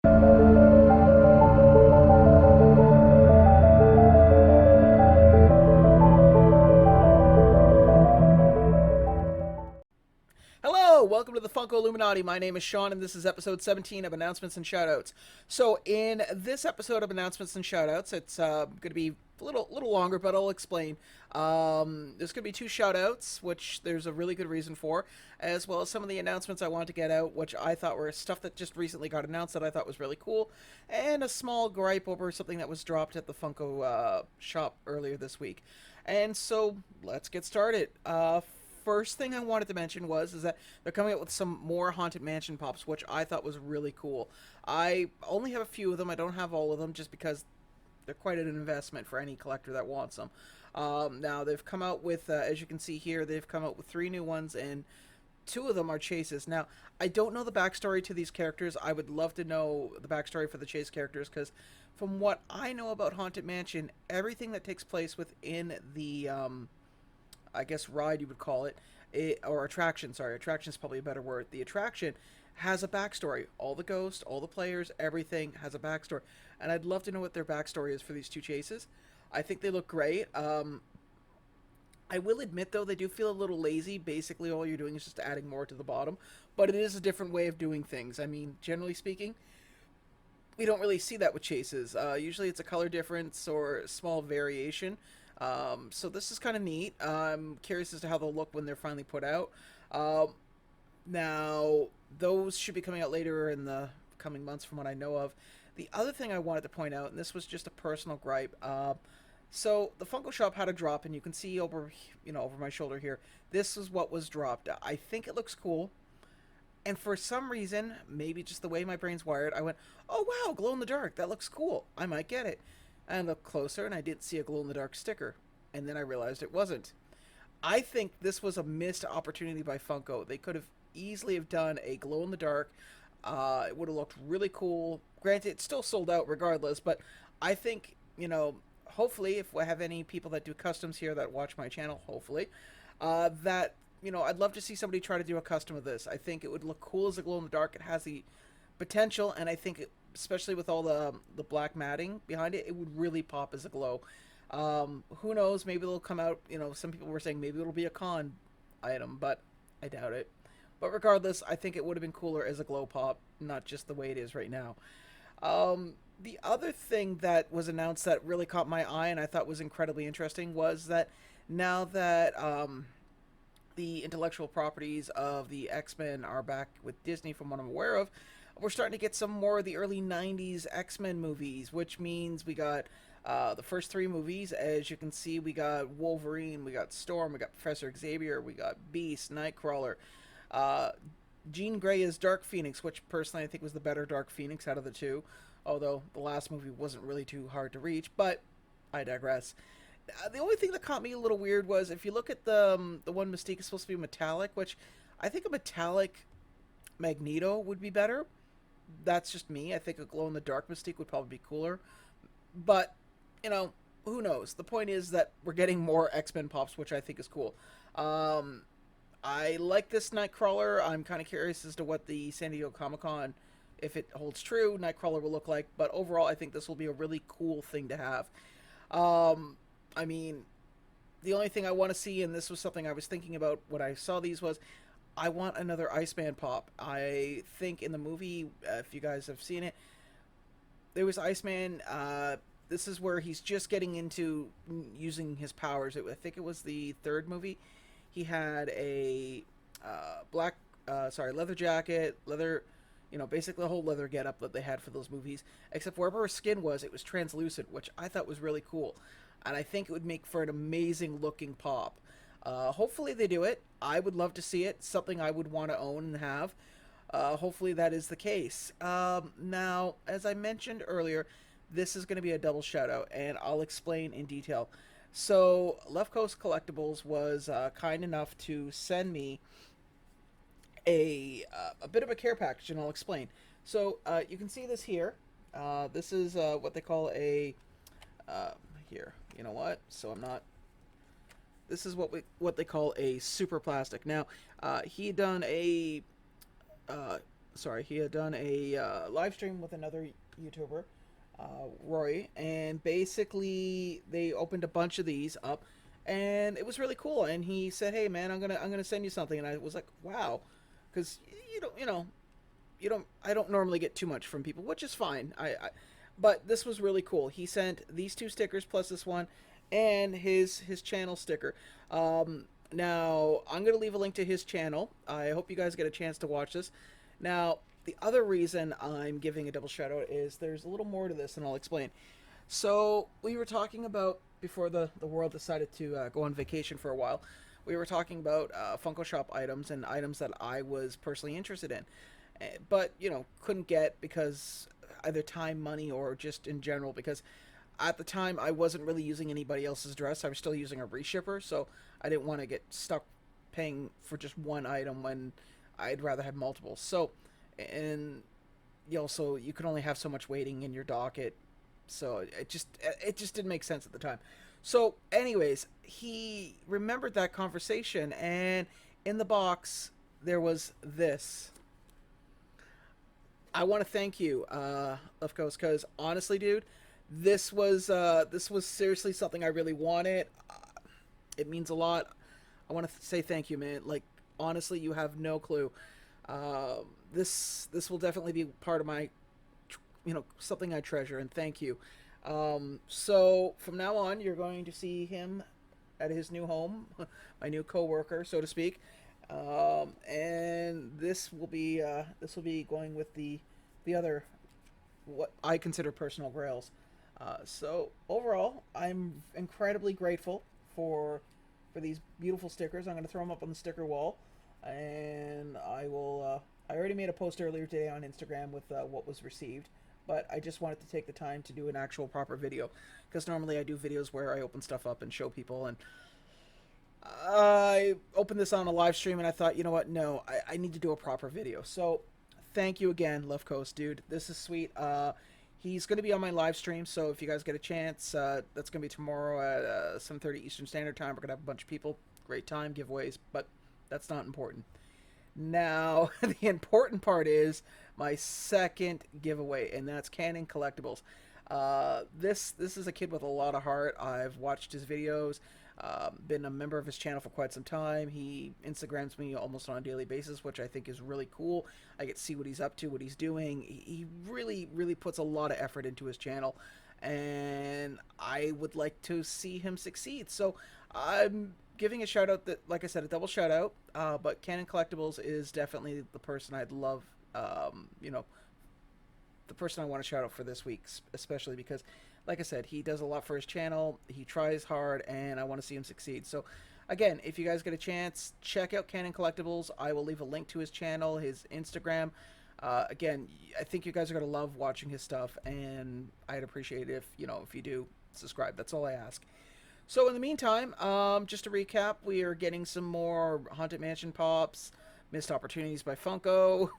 Hello, welcome to the Funko Illuminati. My name is Sean, and this is episode 17 of Announcements and Shoutouts. So, in this episode of Announcements and Shoutouts, it's going to be a little longer, but I'll explain. There's going to be two shoutouts, which there's a really good reason for, as well as some of the announcements I wanted to get out, which I thought were stuff that just recently got announced that I thought was really cool, and a small gripe over something that was dropped at the Funko shop earlier this week. And so, let's get started. First thing I wanted to mention is that they're coming out with some more Haunted Mansion pops, which I thought was really cool. I only have a few of them. I don't have all of them just because they're quite an investment for any collector that wants them. Now, they've come out with, as you can see here, they've come out with 3 new ones, and 2 of them are chases. Now, I don't know the backstory to these characters. I would love to know the backstory for the chase characters, because from what I know about Haunted Mansion, everything that takes place within the I guess ride you would call it, or attraction. Sorry, attraction is probably a better word. The attraction has a backstory. All the ghosts, all the players, everything has a backstory, and I'd love to know what their backstory is for these 2 chases. I think they look great. I will admit though they do feel a little lazy. Basically, all you're doing is just adding more to the bottom, but it is a different way of doing things. I mean, generally speaking, we don't really see that with chases. Usually, it's a color difference or a small variation. So this is kind of neat. I'm curious as to how they'll look when they're finally put out. Now, those should be coming out later in the coming months from what I know of. The other thing I wanted to point out, and this was just a personal gripe, so the Funko Shop had a drop, and you can see over my shoulder here, this is what was dropped. I think it looks cool, and for some reason, maybe just the way my brain's wired, I went, oh wow, glow in the dark, that looks cool, I might get it. And I looked closer, and I didn't see a glow-in-the-dark sticker. And then I realized it wasn't. I think this was a missed opportunity by Funko. They could have easily have done a glow-in-the-dark. It would have looked really cool. Granted, it's still sold out regardless, but I think, hopefully, if I have any people that do customs here that watch my channel, hopefully, that, I'd love to see somebody try to do a custom of this. I think it would look cool as a glow-in-the-dark. It has the potential, and I think especially with all the black matting behind it, it would really pop as a glow. Who knows? Maybe it'll come out. Some people were saying maybe it'll be a con item, but I doubt it. But regardless, I think it would have been cooler as a glow pop, not just the way it is right now. The other thing that was announced that really caught my eye and I thought was incredibly interesting was that now that the intellectual properties of the X-Men are back with Disney, from what I'm aware of, we're starting to get some more of the early 90s X-Men movies, which means we got the first 3 movies. As you can see, we got Wolverine, we got Storm, we got Professor Xavier, we got Beast, Nightcrawler, Jean Grey as Dark Phoenix, which personally I think was the better Dark Phoenix out of the 2, although the last movie wasn't really too hard to reach, but I digress. The only thing that caught me a little weird was if you look at the one Mystique is supposed to be metallic, which I think a metallic Magneto would be better. That's just me. I think a glow-in-the-dark Mystique would probably be cooler. But, who knows? The point is that we're getting more X-Men pops, which I think is cool. I like this Nightcrawler. I'm kind of curious as to what the San Diego Comic-Con, if it holds true, Nightcrawler will look like. But overall, I think this will be a really cool thing to have. I mean, the only thing I want to see, and this was something I was thinking about when I saw these, was I want another Iceman pop. I think in the movie, if you guys have seen it, there was Iceman. This is where he's just getting into using his powers. I think it was the 3rd movie. He had a leather jacket, basically the whole leather getup that they had for those movies. Except wherever his skin was, it was translucent, which I thought was really cool. And I think it would make for an amazing looking pop. Hopefully they do it. I would love to see it. Something I would want to own and have. Hopefully that is the case. Now, as I mentioned earlier, this is going to be a double shout out, and I'll explain in detail. So, Left Coast Collectibles was kind enough to send me a bit of a care package, and I'll explain. So, you can see this here. This is what they call a... here, you know what? So I'm not... This is what they call a super plastic. Now, he done a sorry, he had done a live stream with another YouTuber, Roy, and basically they opened a bunch of these up, and it was really cool. And he said, "Hey, man, I'm gonna send you something," and I was like, "Wow," because I don't normally get too much from people, which is fine. But this was really cool. He sent these two stickers plus this one, and his channel sticker. Now I'm gonna leave a link to his channel. I hope you guys get a chance to watch this. Now the other reason I'm giving a double shout out is there's a little more to this, and I'll explain. So we were talking about before the world decided to go on vacation for a while. We were talking about Funko Shop items and items that I was personally interested in, but couldn't get because either time, money, or just in general. Because at the time I wasn't really using anybody else's dress. I was still using a reshipper, so I didn't want to get stuck paying for just one item when I'd rather have multiple. So, and so you could only have so much waiting in your docket, so it just didn't make sense at the time. So, anyways, he remembered that conversation, and in the box there was this. I want to thank you, Left Coast, because honestly, dude, this was seriously something I really wanted. It means a lot. I want to say thank you, man. Like, honestly, you have no clue. Uh, this will definitely be part of my, something I treasure, and thank you. So from now on, you're going to see him at his new home, my new coworker, so to speak. And this will be going with the other what I consider personal grails. So overall, I'm incredibly grateful for these beautiful stickers. I'm going to throw them up on the sticker wall, and I will. I already made a post earlier today on Instagram with what was received, but I just wanted to take the time to do an actual proper video, because normally I do videos where I open stuff up and show people, and I opened this on a live stream, and I thought, you know what, no, I need to do a proper video. So thank you again, Left Coast, dude. This is sweet. He's going to be on my live stream, so if you guys get a chance, that's going to be tomorrow at 7:30 Eastern Standard Time. We're going to have a bunch of people. Great time, giveaways, but that's not important. Now, the important part is my second giveaway, and that's Canon Collectibles. This is a kid with a lot of heart. I've watched his videos, been a member of his channel for quite some time. He Instagrams me almost on a daily basis, which I think is really cool. I get to see what he's up to, what he's doing. He really, really puts a lot of effort into his channel, and I would like to see him succeed. So I'm giving a shout out, that, like I said, a double shout out. But Canon Collectibles is definitely the person I'd love. The person I want to shout out for this week, especially because, like I said, he does a lot for his channel. He tries hard, and I want to see him succeed. So, again, if you guys get a chance, check out Canon Collectibles. I will leave a link to his channel, his Instagram. Again, I think you guys are going to love watching his stuff, and I'd appreciate it if you do subscribe. That's all I ask. So, in the meantime, just to recap, we are getting some more Haunted Mansion pops, missed opportunities by Funko.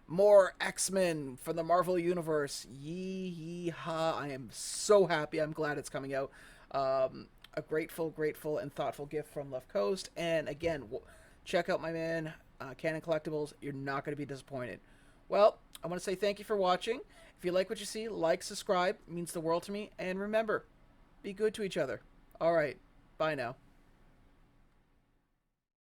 More X-Men from the Marvel Universe. Yee ha. I am so happy. I'm glad it's coming out. A grateful, and thoughtful gift from Left Coast. And again, check out my man, Canon Collectibles. You're not going to be disappointed. Well, I want to say thank you for watching. If you like what you see, like, subscribe. It means the world to me. And remember, be good to each other. All right. Bye now.